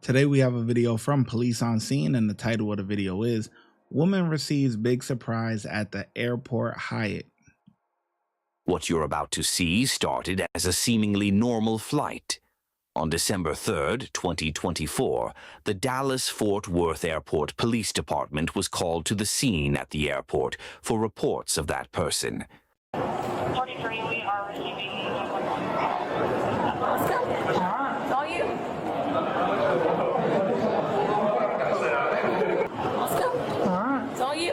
Today we have a video from police on scene, and the title of the video is "Woman Receives Big Surprise at the Airport Hyatt." What you're about to see started as a seemingly normal flight. On December 3rd, 2024, the Dallas-Fort Worth Airport Police Department was called to the scene at the airport for reports of that person. 43, we are receiving... Let's go. It's all you. Let's go. All right. It's all you.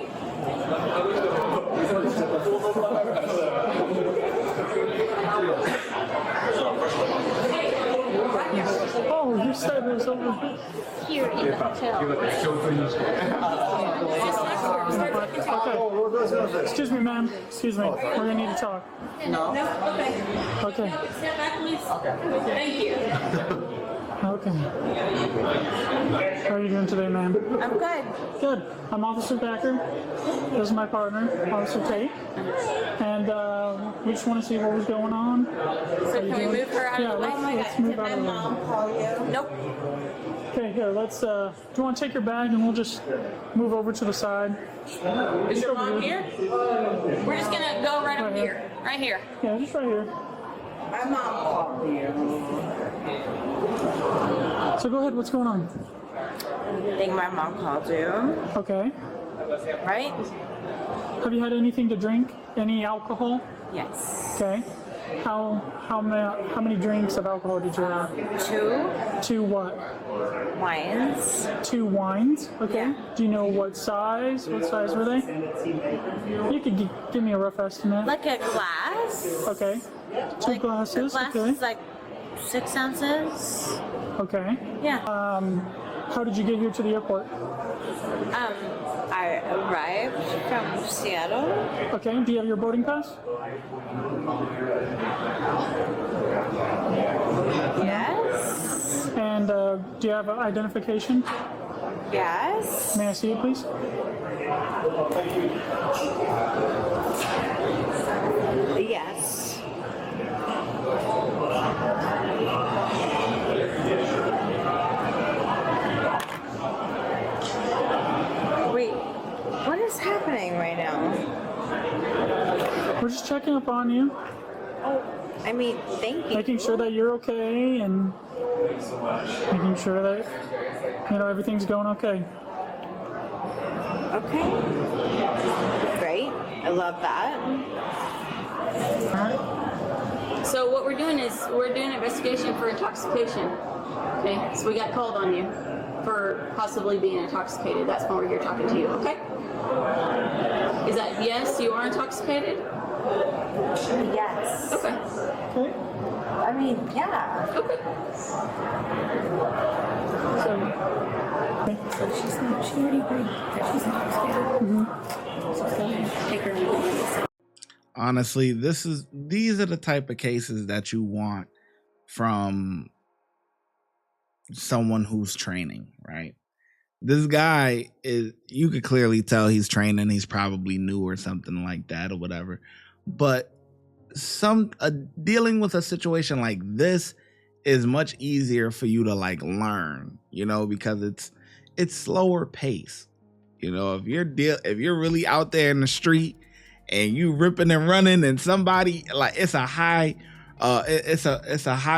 Oh, you said it was over Here in the hotel. Okay. Excuse me, ma'am. Excuse me. We're gonna need to talk. No? Okay. Okay. Step back, please. Okay. Thank you. Okay. How are you doing today, ma'am? I'm good. Good. I'm Officer Packer. This is my partner, Officer Tate. And we just want to see what was going on. So can we move her out of the way? Let's move out of the way. Mom call you? Nope. Okay, here, let's, do you want to take your bag and we'll just move over to the side? Is your mom here? We're just gonna go right up here. Right here. Yeah, just right here. My mom called you. So go ahead, what's going on? I think my mom called you. Okay. Right? Have you had anything to drink? Any alcohol? Yes. Okay. How many drinks of alcohol did you have? 2 Two what? wines. 2 wines. Okay. Yeah. Do you know what size? What size were they? You could give me a rough estimate. Like a glass. Okay. 2 Like, glasses. The glass Okay. is like 6 ounces. Okay. Yeah. How did you get here to the airport? I arrived from Seattle. Okay. Do you have your boarding pass? Yes. And do you have identification? Yes. May I see it, please? Yes. Wait, what is happening right now? We're just checking up on you, Oh, I mean, thank you. making sure that you're okay, and making sure that everything's going okay. Okay. Great. I love that. So what we're doing is we're doing an investigation for intoxication. Okay, so we got called on you for possibly being intoxicated. That's why we're here talking to you. Okay? Is that yes? You are intoxicated? Yes. Okay. Okay. I mean, yeah. Okay. So, She already agreed that she's intoxicated. So go ahead, take her in. Honestly, these are the type of cases that you want from someone who's training, right? This guy you could clearly tell he's training. He's probably new or something like that or whatever. But dealing with a situation like this is much easier for you to learn, because it's slower pace. If you're really out there in the street and you ripping and running, and somebody it's a high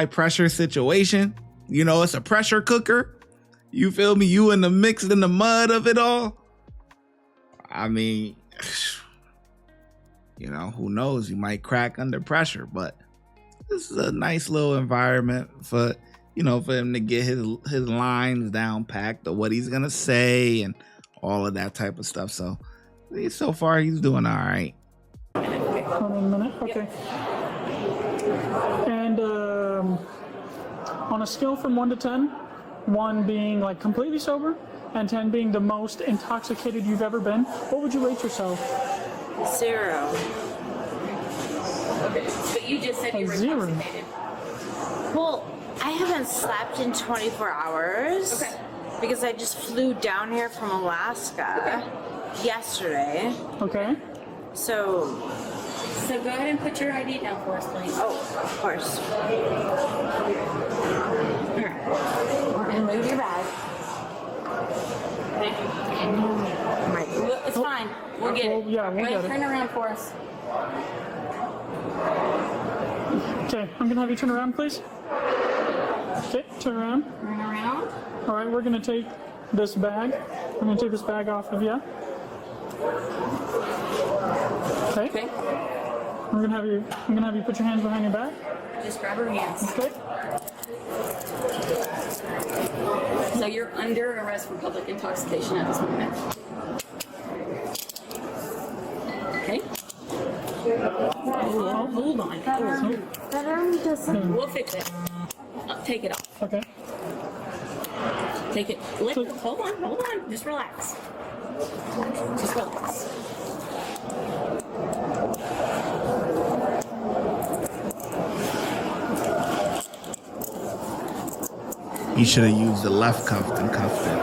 pressure situation. It's a pressure cooker. You feel me? You in the mix, in the mud of it all. I mean, who knows? You might crack under pressure, but this is a nice little environment for him to get his lines down packed of what he's gonna say and all of that type of stuff. So far he's doing all right. hold on a minute. Okay. And on a scale from 1 to 10, 1 being completely sober and 10 being the most intoxicated you've ever been, what would you rate yourself? 0. But you just said you were 0. intoxicated. Well, I haven't slept in 24 hours. Okay. Because I just flew down here from Alaska yesterday. Okay. So So go ahead and put your ID down for us, please. Oh, of course. And move your bag. We'll get it. Yeah, we'll get it. Turn around for us. Okay, I'm gonna have you turn around, please. Okay, turn around. Turn around. All right, we're gonna take this bag. I'm gonna take this bag off of you. Okay. Okay. I'm gonna have you put your hands behind your back. Just grab her hands. Okay. So you're under arrest for public intoxication at this moment. Okay. Hold on. We'll fix it. Take it off. Okay. Take it. Hold on. Just relax. Just relax. He should have used the left cuff and cuffed it.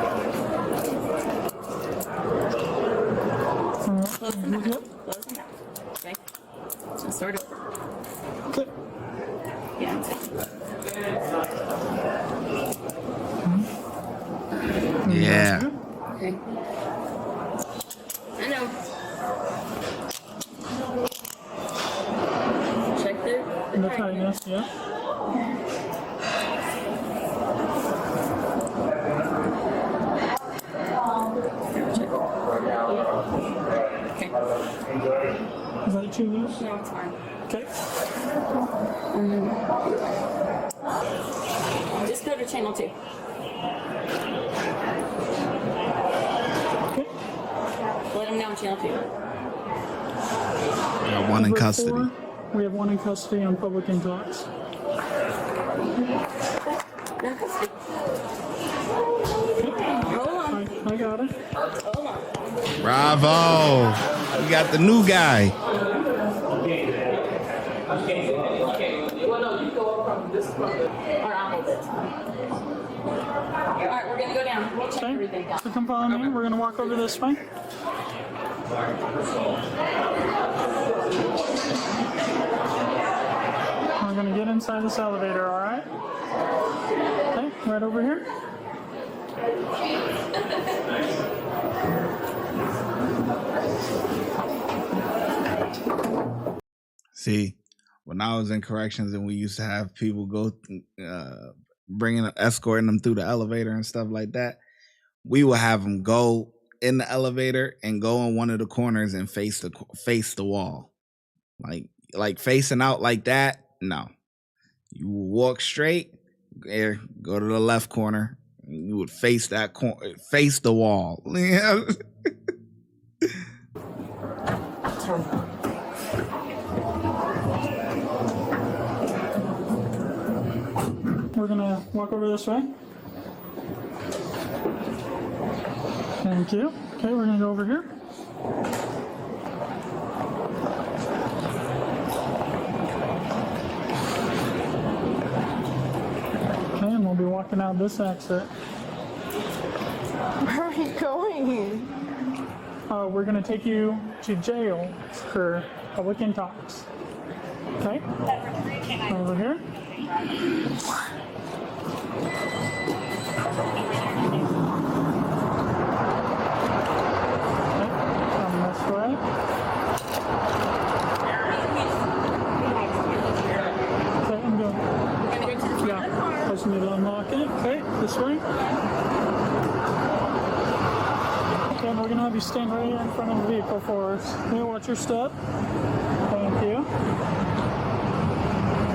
Close the mouth. Close the mouth. Okay. So start over. Okay. Yeah. Yeah. Okay. I know. Check the tightness, yeah. Okay. Is that too loose? No, it's fine. Okay. Just go to channel 2. Okay. Let them know on channel 2. Got one in Number custody. 4, we have one in custody on public intox. Hold on. I got it. Hold on. Bravo. You got the new guy. Or I'll hold it. Alright, we're gonna go down. We'll check everything Okay. out. So come follow me. We're gonna walk over this way. We're gonna get inside this elevator, all right? Okay, right over here. See, when I was in corrections and we used to have people go escorting them through the elevator and stuff like that, we would have them go in the elevator and go in one of the corners and face the wall, like facing out like that. No, you would walk straight there, go to the left corner, and you would face that corner, face the wall. We're gonna walk over this way. Thank you. Okay, we're gonna go over here. Okay, and we'll be walking out this exit. Where are we going? We're gonna take you to jail for public intox. Okay? Over here. Come this way. Okay, I'm going. Yeah, I just need to unlock it. Okay, this way. Okay, and we're gonna have you stand right here in front of the vehicle for us. Okay, watch your step. Thank you.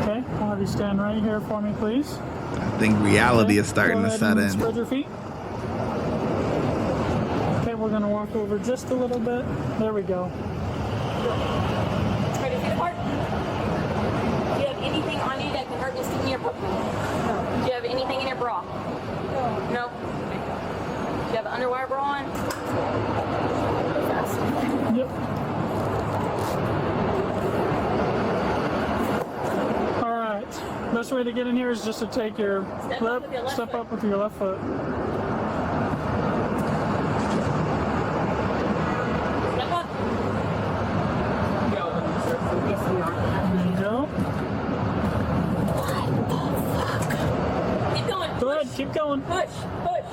Okay, I'll have you stand right here for me, please. I think reality is starting Go to ahead set and in. Spread your feet. Okay, we're gonna walk over just a little bit. There we go. Ready for the part? Do you have anything on you that can hurt this in your bra? No. Do you have anything in your bra? No. No? Okay. Do you have an underwire bra on? Yep. All right. Best way to get in here is just to take your step up with your left foot. Step up. There you go. Keep going. Go ahead, keep going. Push. Push.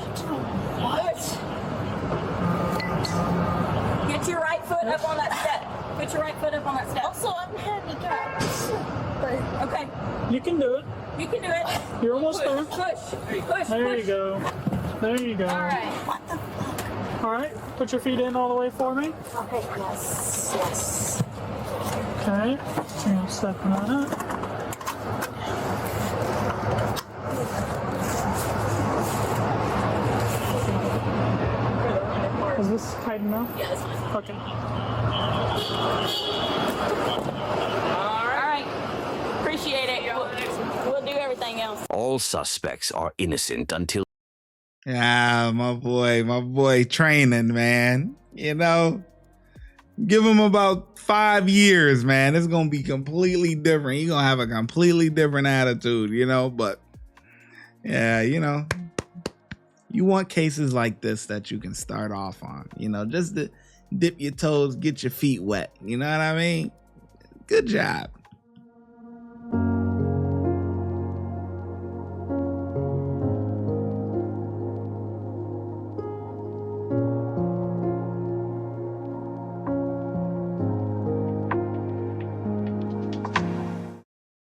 Push. Get Put your right foot up on that step. Put your right foot up on that step. Also, I'm handicapped. But Okay. You can do it. You can do it. You're almost there. Push. Push. There push. you go. There you go. All right. All right. Put your feet in all the way for me. okay, yes. Okay. So you're stepping on it. Is this tight enough? Yeah, that's fine. Okay. All right. Appreciate it. We'll do everything else. All suspects are innocent until Yeah, my boy training, man. You know, give him about 5 years, man. It's gonna be completely different. You're gonna have a completely different attitude, you know. But yeah, you know, you want cases like this that you can start off on, you know, just to dip your toes, get your feet wet. You know what I mean? Good job.